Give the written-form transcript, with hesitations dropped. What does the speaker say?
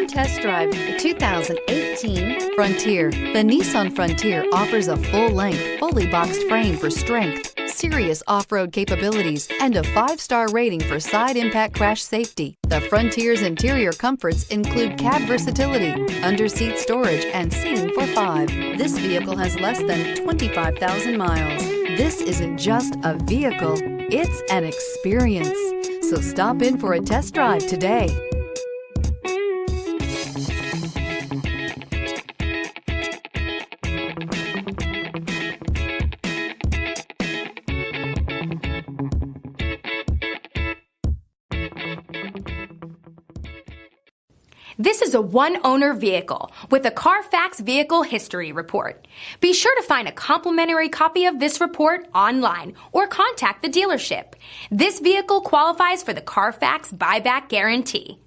Come test drive the 2018 Frontier. The Nissan Frontier offers a full-length, fully boxed frame for strength, serious off-road capabilities, and a 5-star rating for side impact crash safety. The Frontier's interior comforts include cab versatility, under-seat storage, and seating for 5. This vehicle has less than 25,000 miles. This isn't just a vehicle, it's an experience. So stop in for a test drive today. This is a one-owner vehicle with a Carfax Vehicle History Report. Be sure to find a complimentary copy of this report online or contact the dealership. This vehicle qualifies for the Carfax Buyback Guarantee.